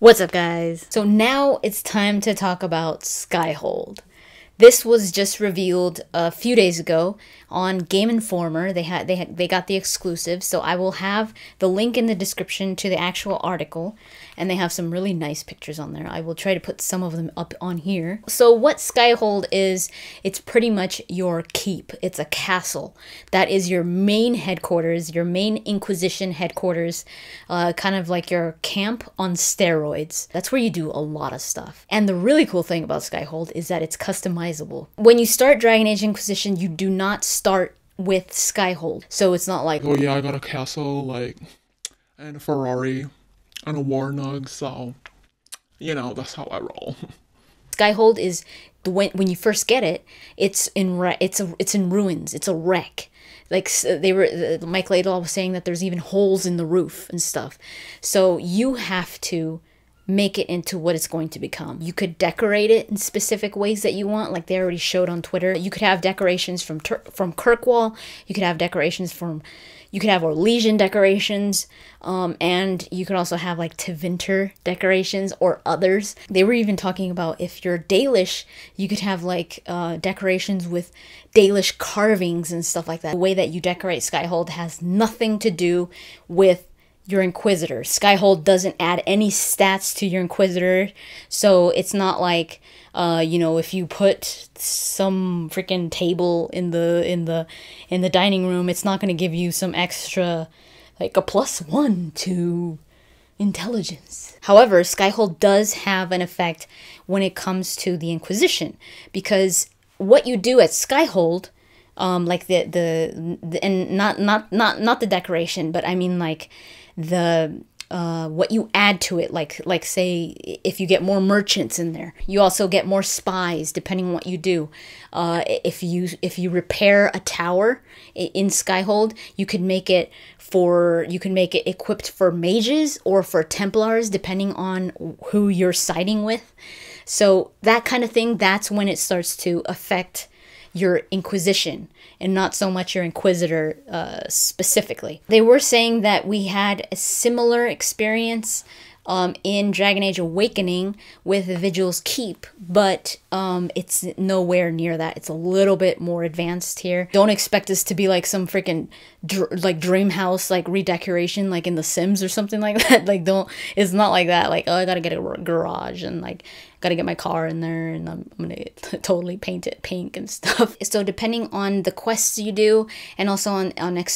What's up, guys? So now it's time to talk about Skyhold. This was just revealed a few days ago on Game Informer. They got the exclusive, so I will have the link in the description to the actual article, and they have some really nice pictures on there. I will try to put some of them up on here. So what Skyhold is, it's pretty much your keep. It's a castle. That is your main headquarters, your main Inquisition headquarters, kind of like your camp on steroids. That's where you do a lot of stuff. And the really cool thing about Skyhold is that it's customizable. When you start Dragon Age Inquisition, you do not start with Skyhold. So it's not like, oh yeah, I got a castle, like, and a Ferrari, and a Warnog, so, you know, that's how I roll. Skyhold is, when you first get it, it's in ruins. It's a wreck. Like, Mike Laidlaw was saying that there's even holes in the roof and stuff. So you have to make it into what it's going to become. You could decorate it in specific ways that you want, like they already showed on Twitter. You could have decorations from Kirkwall. You could have decorations from, you could have Orlesian decorations, and you could also have like Tevinter decorations or others. They were even talking about if you're Dalish, you could have like decorations with Dalish carvings and stuff like that. The way that you decorate Skyhold has nothing to do with your Inquisitor. Skyhold doesn't add any stats to your Inquisitor, so it's not like you know, if you put some freaking table in the dining room, it's not going to give you some extra, like a +1 to intelligence. However, Skyhold does have an effect when it comes to the Inquisition, because what you do at Skyhold, like and not the decoration, but I mean like the what you add to it, like say if you get more merchants in there, you also get more spies depending on what you do. If you repair a tower in Skyhold, you could make it equipped for mages or for Templars depending on who you're siding with. So that kind of thing, that's when it starts to affect your Inquisition and not so much your Inquisitor specifically. They were saying that we had a similar experience in Dragon Age Awakening with the Vigil's Keep, but it's nowhere near that. It's a little bit more advanced here. Don't expect this to be like some freaking dream house like redecoration like in The Sims or something like that. Like, it's not like that. Like, oh, I gotta get a garage and like gotta get my car in there and I'm gonna totally paint it pink and stuff. So depending on the quests you do, and also on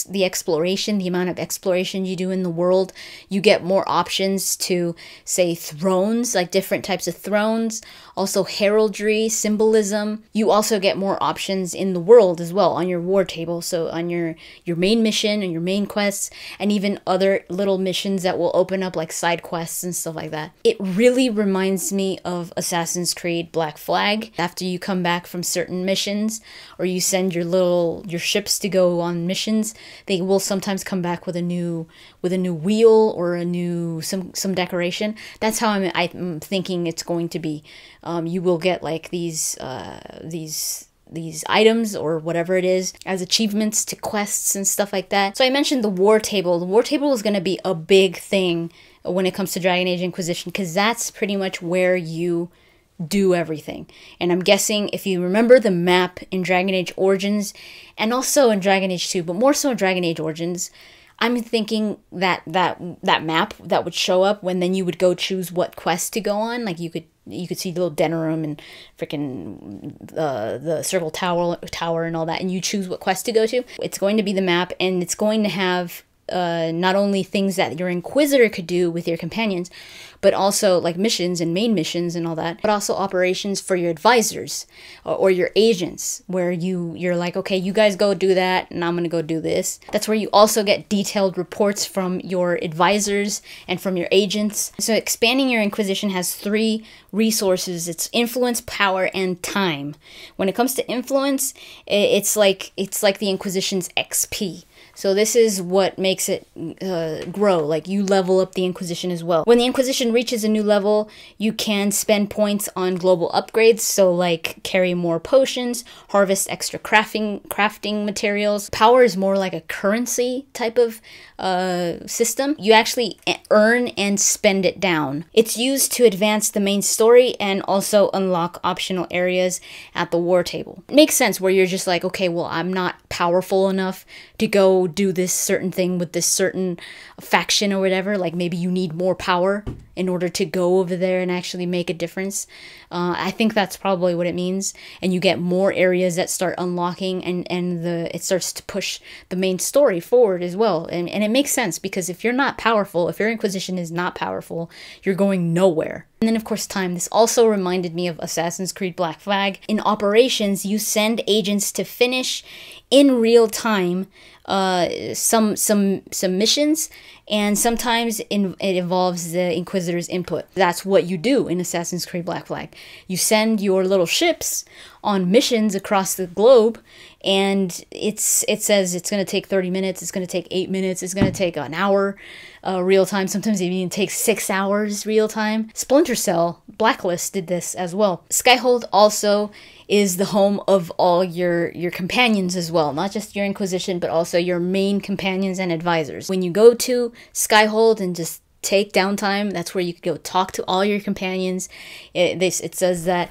the exploration, the amount of exploration you do in the world, you get more options to, say, thrones, like different types of thrones, also heraldry, symbolism. You also get more options in the world as well on your war table, so on your main mission and your main quests, and even other little missions that will open up like side quests and stuff like that. It really reminds me of Assassin's Creed Black Flag. After you come back from certain missions, or you send your ships to go on missions, they will sometimes come back with a new wheel or a new some decoration. That's how I'm thinking it's going to be. You will get like these items or whatever it is as achievements to quests and stuff like that. So I mentioned the war table. The war table is going to be a big thing when it comes to Dragon Age Inquisition, because that's pretty much where you do everything. And I'm guessing if you remember the map in Dragon Age Origins, and also in Dragon Age 2, but more so in Dragon Age Origins, I'm thinking that map that would show up when then you would go choose what quest to go on. Like you could see the little Denerim and freaking the Circle Tower and all that, and you choose what quest to go to. It's going to be the map, and it's going to have not only things that your Inquisitor could do with your companions, but also like missions and main missions and all that, but also operations for your advisors or your agents, where you're like, okay, you guys go do that and I'm gonna go do this. That's where you also get detailed reports from your advisors and from your agents. So expanding your Inquisition has 3 resources. It's influence, power, and time. When it comes to influence, it's like the Inquisition's XP. So this is what makes it grow. Like, you level up the Inquisition as well. When the Inquisition reaches a new level, you can spend points on global upgrades. So like carry more potions, harvest extra crafting materials. Power is more like a currency type of system. You actually earn and spend it down. It's used to advance the main story and also unlock optional areas at the war table. It makes sense where you're just like, okay, well, I'm not powerful enough to go do this certain thing with this certain faction or whatever. Like, maybe you need more power in order to go over there and actually make a difference. I think that's probably what it means. And you get more areas that start unlocking, and it starts to push the main story forward as well. And it makes sense, because if you're not powerful, if your Inquisition is not powerful, you're going nowhere. And then, of course, time. This also reminded me of Assassin's Creed Black Flag. In operations, you send agents to finish in real time some missions, and sometimes it involves the Inquisitor's input. That's what you do in Assassin's Creed Black Flag. You send your little ships on missions across the globe, and it says it's going to take 30 minutes, it's going to take 8 minutes, it's going to take an hour real time. Sometimes it even takes 6 hours real time. Splinter Cell Blacklist did this as well. Skyhold also is the home of all your companions as well, not just your Inquisition, but also your main companions and advisors. When you go to Skyhold and just take downtime, that's where you could go talk to all your companions. It says that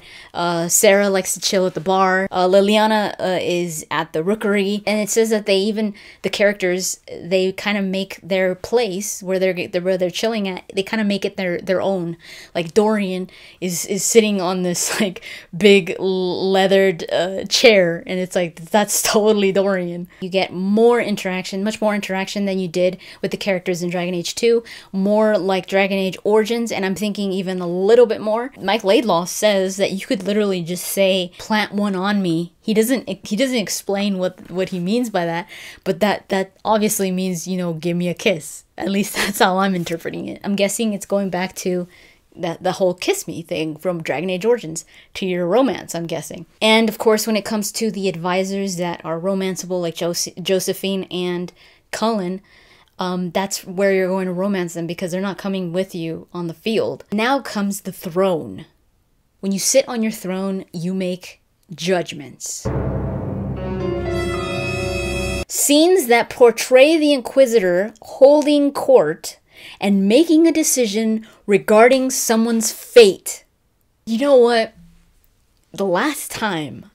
Sarah likes to chill at the bar, Liliana is at the rookery, and it says that the characters, they kind of make their place where they're chilling at, they kind of make it their own. Like, Dorian is sitting on this like big leathered chair, and it's like, that's totally Dorian. You get more interaction, much more interaction than you did with the characters in Dragon Age 2, more like Dragon Age Origins, and I'm thinking even a little bit more. Mike Laidlaw says that you could literally just say, "Plant one on me." He doesn't explain what he means by that, but that obviously means, you know, give me a kiss. At least that's how I'm interpreting it. I'm guessing it's going back to the whole kiss me thing from Dragon Age Origins to your romance, I'm guessing. And of course, when it comes to the advisors that are romanceable, like Josephine and Cullen, that's where you're going to romance them, because they're not coming with you on the field. Now comes the throne. When you sit on your throne, you make judgments. Scenes that portray the Inquisitor holding court and making a decision regarding someone's fate. You know what? The last time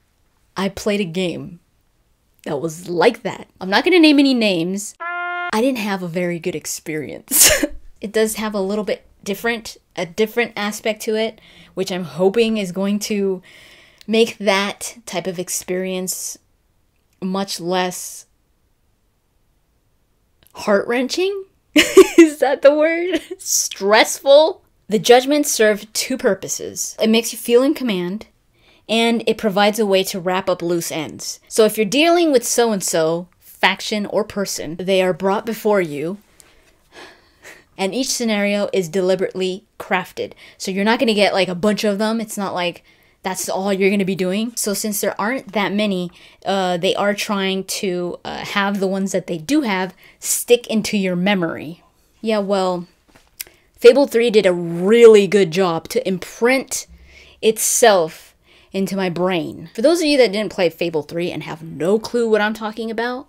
I played a game that was like that, I'm not going to name any names, I didn't have a very good experience. It does have a little bit a different aspect to it, which I'm hoping is going to make that type of experience much less heart-wrenching? Is that the word? Stressful? The judgments serve two purposes. It makes you feel in command, and it provides a way to wrap up loose ends. So if you're dealing with so-and-so, faction or person, they are brought before you, and each scenario is deliberately crafted. So you're not going to get like a bunch of them. It's not like that's all you're going to be doing. So since there aren't that many, they are trying to have the ones that they do have stick into your memory. Yeah, well, Fable 3 did a really good job to imprint itself into my brain. For those of you that didn't play Fable 3 and have no clue what I'm talking about,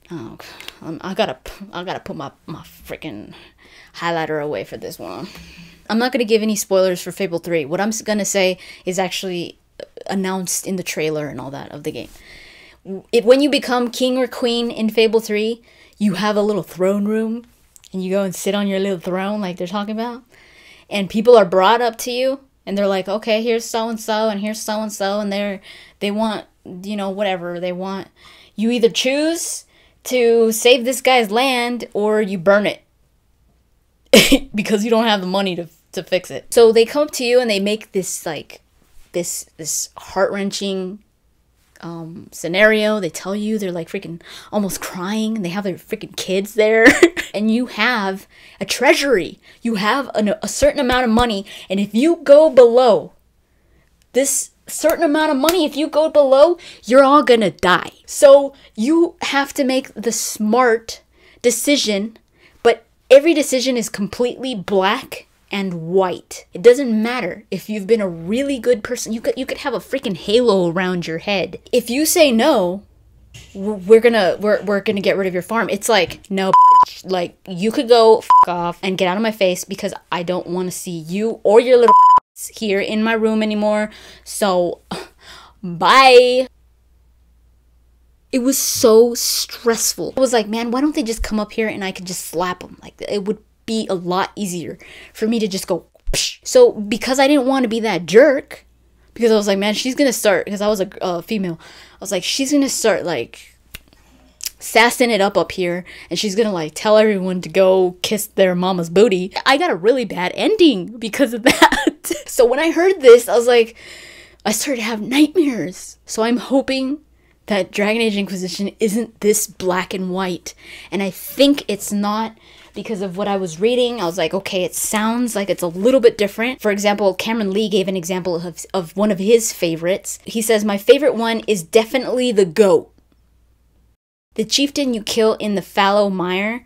oh, I gotta put my freaking highlighter away for this one. I'm not gonna give any spoilers for Fable 3. What I'm gonna say is actually announced in the trailer and all that of the game. When you become king or queen in Fable 3, you have a little throne room, and you go and sit on your little throne like they're talking about, and people are brought up to you, and they're like, okay, here's so-and-so, and here's so-and-so, and they want, you know, whatever they want. You either choose to save this guy's land, or you burn it. Because you don't have the money to fix it. So they come up to you and they make this like this heart-wrenching scenario. They tell you, they're like freaking almost crying, and they have their freaking kids there. And you have a treasury. You have a certain amount of money, and if you go below this certain amount of money. If you go below, you're all gonna die. So you have to make the smart decision, but every decision is completely black and white. It doesn't matter if you've been a really good person. You could have a freaking halo around your head. If you say no, we're gonna get rid of your farm. It's like, no, like, you could go f off and get out of my face, because I don't want to see you or your little here in my room anymore. So bye. It was so stressful. I was like, man, why don't they just come up here and I could just slap them? Like, it would be a lot easier for me to just go psh. So because I didn't want to be that jerk, because I was like, man, she's gonna start, because I was a female, I was like, she's gonna start like sassing it up here, and she's gonna like tell everyone to go kiss their mama's booty. I got a really bad ending because of that. So when I heard this, I was like, I started to have nightmares. So I'm hoping that Dragon Age Inquisition isn't this black and white, and I think it's not, because of what I was reading. I was like, okay, it sounds like it's a little bit different. For example, Cameron Lee gave an example of one of his favorites. He says, my favorite one is definitely the goat. The chieftain you kill in the fallow mire,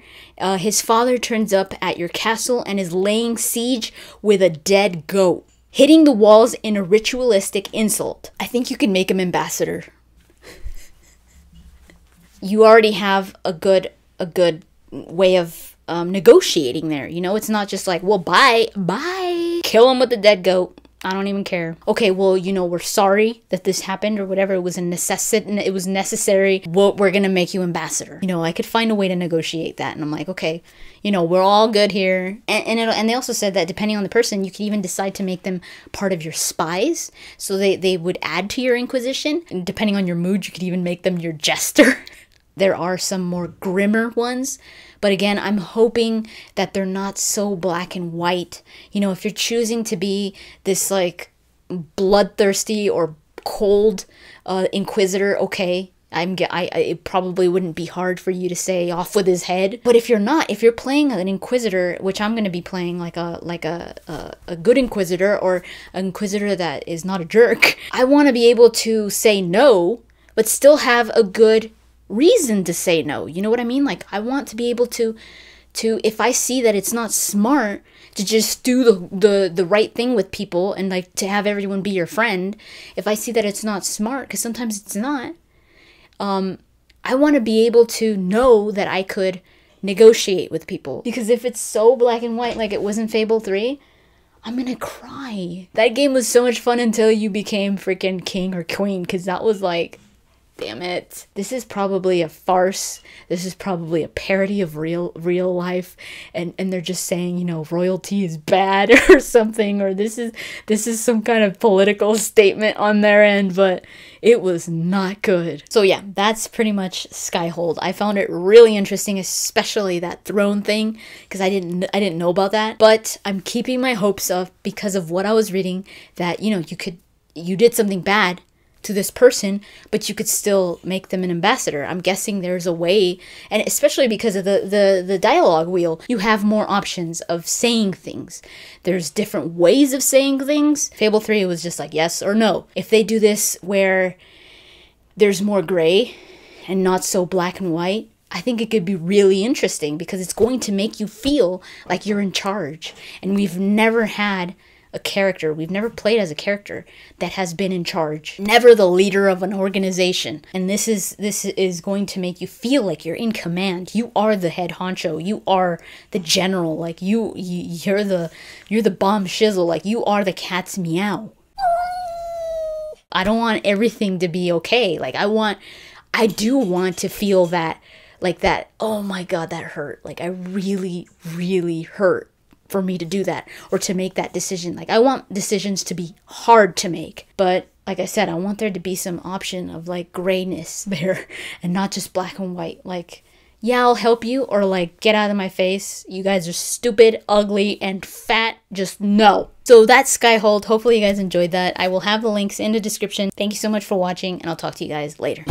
his father turns up at your castle and is laying siege with a dead goat, hitting the walls in a ritualistic insult. I think you can make him ambassador. You already have a good way of negotiating there. You know, it's not just like, well, bye, kill him with the dead goat. I don't even care. Okay, well, you know, we're sorry that this happened or whatever. It was necessary. Well, we're gonna make you ambassador. You know, I could find a way to negotiate that. And I'm like, okay, you know, we're all good here. And they also said that depending on the person, you could even decide to make them part of your spies. So they would add to your Inquisition. And depending on your mood, you could even make them your jester. There are some more grimmer ones, but again, I'm hoping that they're not so black and white. You know, if you're choosing to be this like bloodthirsty or cold Inquisitor, okay, it probably wouldn't be hard for you to say off with his head. But if you're not, if you're playing an Inquisitor, which I'm going to be playing like a good Inquisitor, or an Inquisitor that is not a jerk, I want to be able to say no, but still have a good reason to say no. You know what I mean? Like, I want to be able to if I see that it's not smart to just do the right thing with people and like to have everyone be your friend, if I see that it's not smart, because sometimes it's not, I want to be able to know that I could negotiate with people. Because if it's so black and white like it was in Fable 3, I'm gonna cry. That game was so much fun until you became freaking king or queen, because that was like, damn it. This is probably a farce. This is probably a parody of real life, and they're just saying, you know, royalty is bad or something, or this is some kind of political statement on their end, but it was not good. So yeah, that's pretty much Skyhold. I found it really interesting, especially that throne thing, because I didn't know about that. But I'm keeping my hopes up because of what I was reading, that, you know, you did something bad to this person, but you could still make them an ambassador. I'm guessing there's a way, and especially because of the dialogue wheel, you have more options of saying things. There's different ways of saying things. Fable 3 was just like yes or no. If they do this where there's more gray and not so black and white, I think it could be really interesting, because it's going to make you feel like you're in charge. And we've never had a character, we've never played as a character that has been in charge, never the leader of an organization. And this is going to make you feel like you're in command. You are the head honcho, you are the general, like you're the bomb shizzle, like you are the cat's meow. I don't want everything to be okay. Like I do want to feel that, like that, oh my god, that hurt. Like I really hurt for me to do that or to make that decision. Like, I want decisions to be hard to make, but like I said, I want there to be some option of like grayness there and not just black and white. Like, yeah, I'll help you, or like, get out of my face, you guys are stupid, ugly, and fat, just no. So that's Skyhold. Hopefully you guys enjoyed that. I will have the links in the description. Thank you so much for watching, and I'll talk to you guys later.